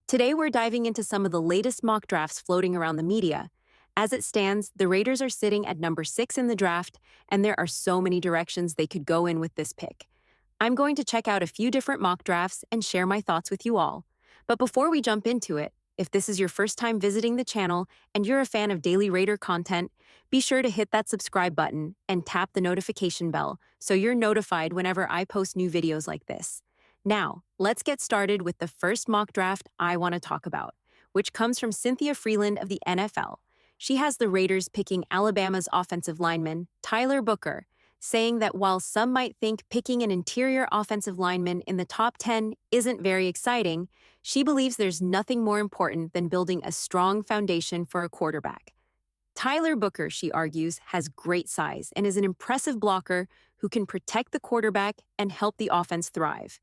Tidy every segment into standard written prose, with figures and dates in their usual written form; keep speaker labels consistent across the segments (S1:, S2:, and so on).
S1: Today, we're diving into some of the latest mock drafts floating around the media. As it stands, the Raiders are sitting at number 6 in the draft, and there are so many directions they could go in with this pick. I'm going to check out a few different mock drafts and share my thoughts with you all. But before we jump into it, if this is your first time visiting the channel and you're a fan of daily Raider content, be sure to hit that subscribe button and tap the notification bell so you're notified whenever I post new videos like this. Now, let's get started with the first mock draft I want to talk about, which comes from Cynthia Freeland of the NFL. She has the Raiders picking Alabama's offensive lineman, Tyler Booker, saying that while some might think picking an interior offensive lineman in the top 10 isn't very exciting, she believes there's nothing more important than building a strong foundation for a quarterback. Tyler Booker, she argues, has great size and is an impressive blocker who can protect the quarterback and help the offense thrive.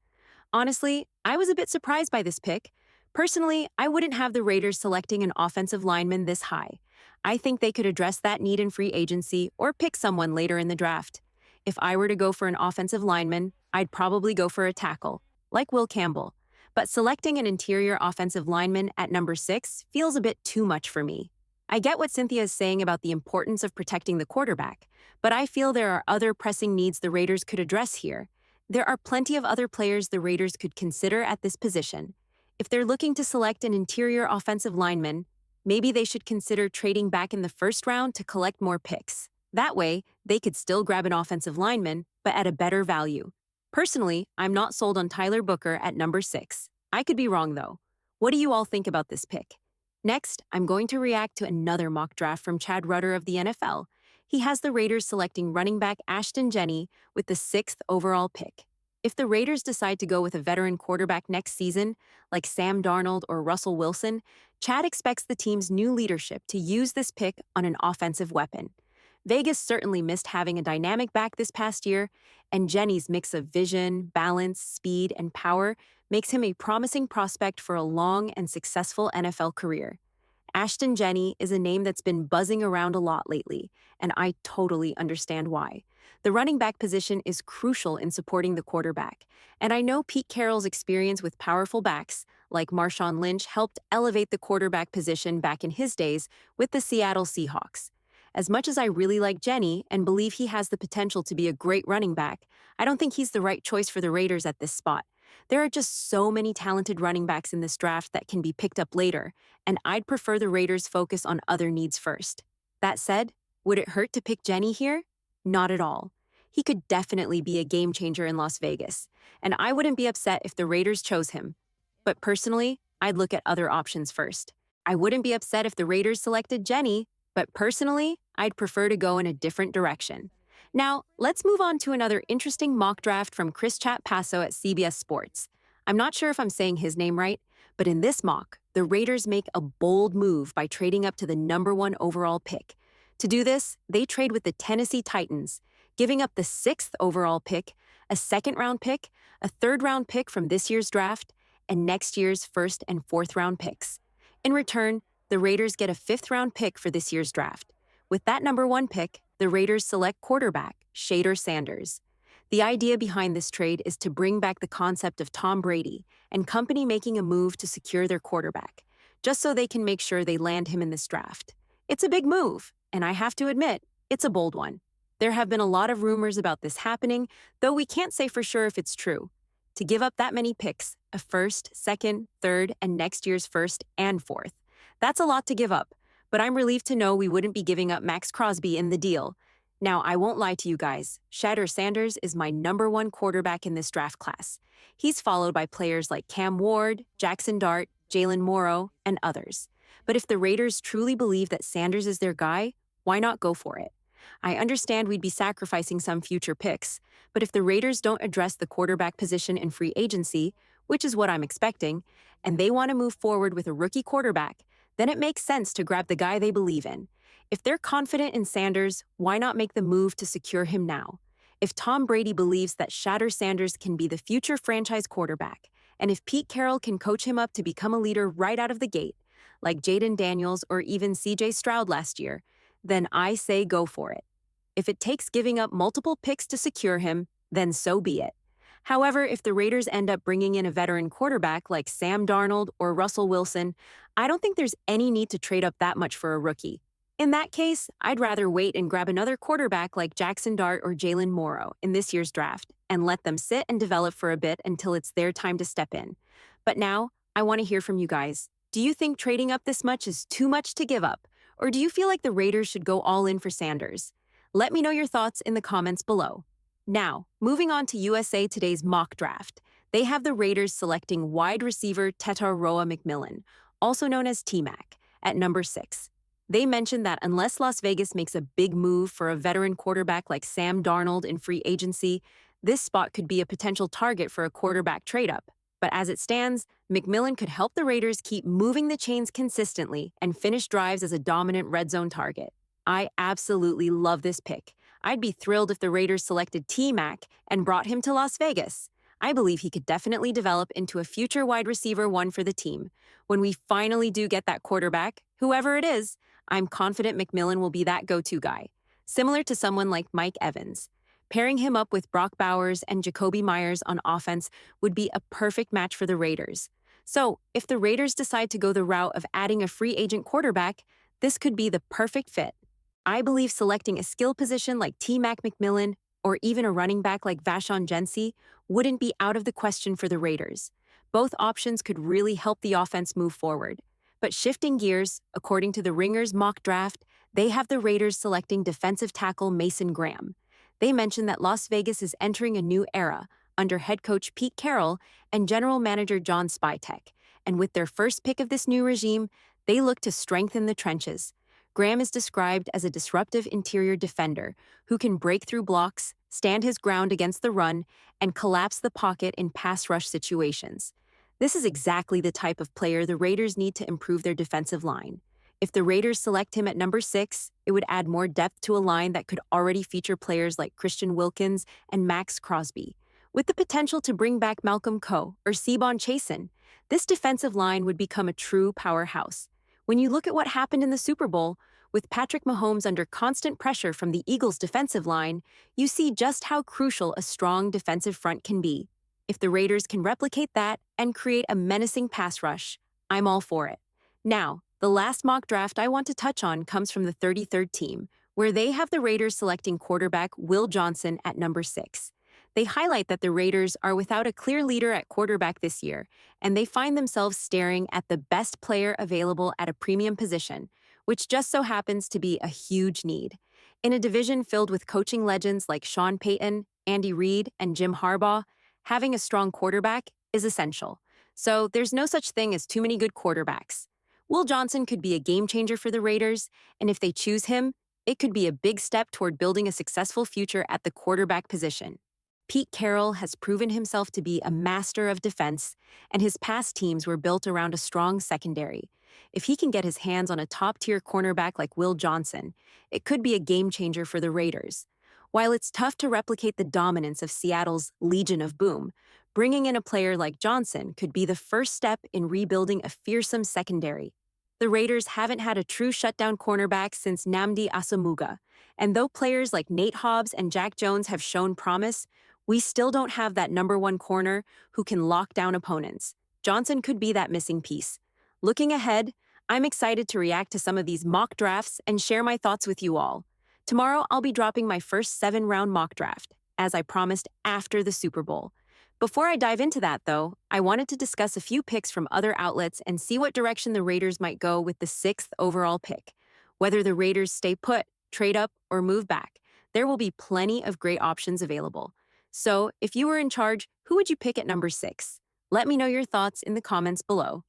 S1: Honestly, I was a bit surprised by this pick. Personally, I wouldn't have the Raiders selecting an offensive lineman this high. I think they could address that need in free agency or pick someone later in the draft. If I were to go for an offensive lineman, I'd probably go for a tackle, like Will Campbell. But selecting an interior offensive lineman at number 6 feels a bit too much for me. I get what Cynthia is saying about the importance of protecting the quarterback, but I feel there are other pressing needs the Raiders could address here. There are plenty of other players the Raiders could consider at this position. If they're looking to select an interior offensive lineman, maybe they should consider trading back in the first round to collect more picks. That way, they could still grab an offensive lineman, but at a better value. Personally, I'm not sold on Tyler Booker at number 6. I could be wrong, though. What do you all think about this pick? Next, I'm going to react to another mock draft from Chad Rudder of the NFL. He has the Raiders selecting running back Ashton Jeanty with the 6th overall pick. If the Raiders decide to go with a veteran quarterback next season, like Sam Darnold or Russell Wilson, Chad expects the team's new leadership to use this pick on an offensive weapon. Vegas certainly missed having a dynamic back this past year, and Jeanty's mix of vision, balance, speed, and power makes him a promising prospect for a long and successful NFL career. Ashton Jeanty is a name that's been buzzing around a lot lately, and I totally understand why. The running back position is crucial in supporting the quarterback, and I know Pete Carroll's experience with powerful backs, like Marshawn Lynch, helped elevate the quarterback position back in his days with the Seattle Seahawks. As much as I really like Jeanty and believe he has the potential to be a great running back, I don't think he's the right choice for the Raiders at this spot. There are just so many talented running backs in this draft that can be picked up later, and I'd prefer the Raiders focus on other needs first. That said, would it hurt to pick Jeanty here? Not at all. He could definitely be a game changer in Las Vegas, and I wouldn't be upset if the Raiders chose him. But personally, I'd look at other options first. I wouldn't be upset if the Raiders selected Jeanty, but personally, I'd prefer to go in a different direction. Now, let's move on to another interesting mock draft from Chris Passo at CBS Sports. I'm not sure if I'm saying his name right, but in this mock, the Raiders make a bold move by trading up to the number 1 overall pick. To do this, they trade with the Tennessee Titans, giving up the 6th overall pick, a 2nd-round pick, a 3rd-round pick from this year's draft, and next year's 1st and 4th-round picks. In return, the Raiders get a 5th-round pick for this year's draft. With that number 1 pick, the Raiders select quarterback Shedeur Sanders. The idea behind this trade is to bring back the concept of Tom Brady and company making a move to secure their quarterback, just so they can make sure they land him in this draft. It's a big move, and I have to admit, it's a bold one. There have been a lot of rumors about this happening, though we can't say for sure if it's true. To give up that many picks, a 1st, 2nd, 3rd, and next year's 1st and 4th, that's a lot to give up. But I'm relieved to know we wouldn't be giving up Max Crosby in the deal. Now, I won't lie to you guys. Shedeur Sanders is my number 1 quarterback in this draft class. He's followed by players like Cam Ward, Jackson Dart, Jalen Morrow, and others. But if the Raiders truly believe that Sanders is their guy, why not go for it? I understand we'd be sacrificing some future picks, but if the Raiders don't address the quarterback position in free agency, which is what I'm expecting, and they want to move forward with a rookie quarterback, then it makes sense to grab the guy they believe in. If they're confident in Sanders, why not make the move to secure him now? If Tom Brady believes that Shedeur Sanders can be the future franchise quarterback, and if Pete Carroll can coach him up to become a leader right out of the gate, like Jaden Daniels or even CJ Stroud last year, then I say go for it. If it takes giving up multiple picks to secure him, then so be it. However, if the Raiders end up bringing in a veteran quarterback like Sam Darnold or Russell Wilson, I don't think there's any need to trade up that much for a rookie. In that case, I'd rather wait and grab another quarterback like Jackson Dart or Jalen Morrow in this year's draft and let them sit and develop for a bit until it's their time to step in. But now, I want to hear from you guys. Do you think trading up this much is too much to give up? Or do you feel like the Raiders should go all in for Sanders? Let me know your thoughts in the comments below. Now, moving on to USA Today's mock draft. They have the Raiders selecting wide receiver tetairoa McMillan, also known as T-Mac, at number 6. They mentioned that unless Las Vegas makes a big move for a veteran quarterback like Sam Darnold in free agency, this spot could be a potential target for a quarterback trade-up. But as it stands, McMillan could help the Raiders keep moving the chains consistently and finish drives as a dominant red zone target. I absolutely love this pick. I'd be thrilled if the Raiders selected T-Mac and brought him to Las Vegas. I believe he could definitely develop into a future wide receiver one for the team. When we finally do get that quarterback, whoever it is, I'm confident McMillan will be that go-to guy, similar to someone like Mike Evans. Pairing him up with Brock Bowers and Jacoby Myers on offense would be a perfect match for the Raiders. So, if the Raiders decide to go the route of adding a free agent quarterback, this could be the perfect fit. I believe selecting a skill position like T-Mac McMillan or even a running back like Vashon Jeanty wouldn't be out of the question for the Raiders. Both options could really help the offense move forward. But shifting gears, according to the Ringer's mock draft, they have the Raiders selecting defensive tackle Mason Graham. They mentioned that Las Vegas is entering a new era under head coach Pete Carroll and general manager John Spytek. And with their first pick of this new regime, they look to strengthen the trenches. Graham is described as a disruptive interior defender who can break through blocks, stand his ground against the run, and collapse the pocket in pass rush situations. This is exactly the type of player the Raiders need to improve their defensive line. If the Raiders select him at number 6, it would add more depth to a line that could already feature players like Christian Wilkins and Max Crosby. With the potential to bring back Malcolm Coe or Sebon Chasen, this defensive line would become a true powerhouse. When you look at what happened in the Super Bowl, with Patrick Mahomes under constant pressure from the Eagles' defensive line, you see just how crucial a strong defensive front can be. If the Raiders can replicate that and create a menacing pass rush, I'm all for it. Now, the last mock draft I want to touch on comes from the 33rd team, where they have the Raiders selecting quarterback Will Johnson at number 6. They highlight that the Raiders are without a clear leader at quarterback this year, and they find themselves staring at the best player available at a premium position, which just so happens to be a huge need. In a division filled with coaching legends like Sean Payton, Andy Reid, and Jim Harbaugh, having a strong quarterback is essential. So there's no such thing as too many good quarterbacks. Will Johnson could be a game changer for the Raiders, and if they choose him, it could be a big step toward building a successful future at the quarterback position. Pete Carroll has proven himself to be a master of defense, and his past teams were built around a strong secondary. If he can get his hands on a top-tier cornerback like Will Johnson, it could be a game changer for the Raiders. While it's tough to replicate the dominance of Seattle's Legion of Boom, bringing in a player like Johnson could be the first step in rebuilding a fearsome secondary. The Raiders haven't had a true shutdown cornerback since Nnamdi Asomugha, and though players like Nate Hobbs and Jack Jones have shown promise, we still don't have that number 1 corner who can lock down opponents. Johnson could be that missing piece. Looking ahead, I'm excited to react to some of these mock drafts and share my thoughts with you all. Tomorrow, I'll be dropping my first 7-round mock draft, as I promised after the Super Bowl. Before I dive into that, though, I wanted to discuss a few picks from other outlets and see what direction the Raiders might go with the 6th overall pick. Whether the Raiders stay put, trade up, or move back, there will be plenty of great options available. So, if you were in charge, who would you pick at number 6? Let me know your thoughts in the comments below.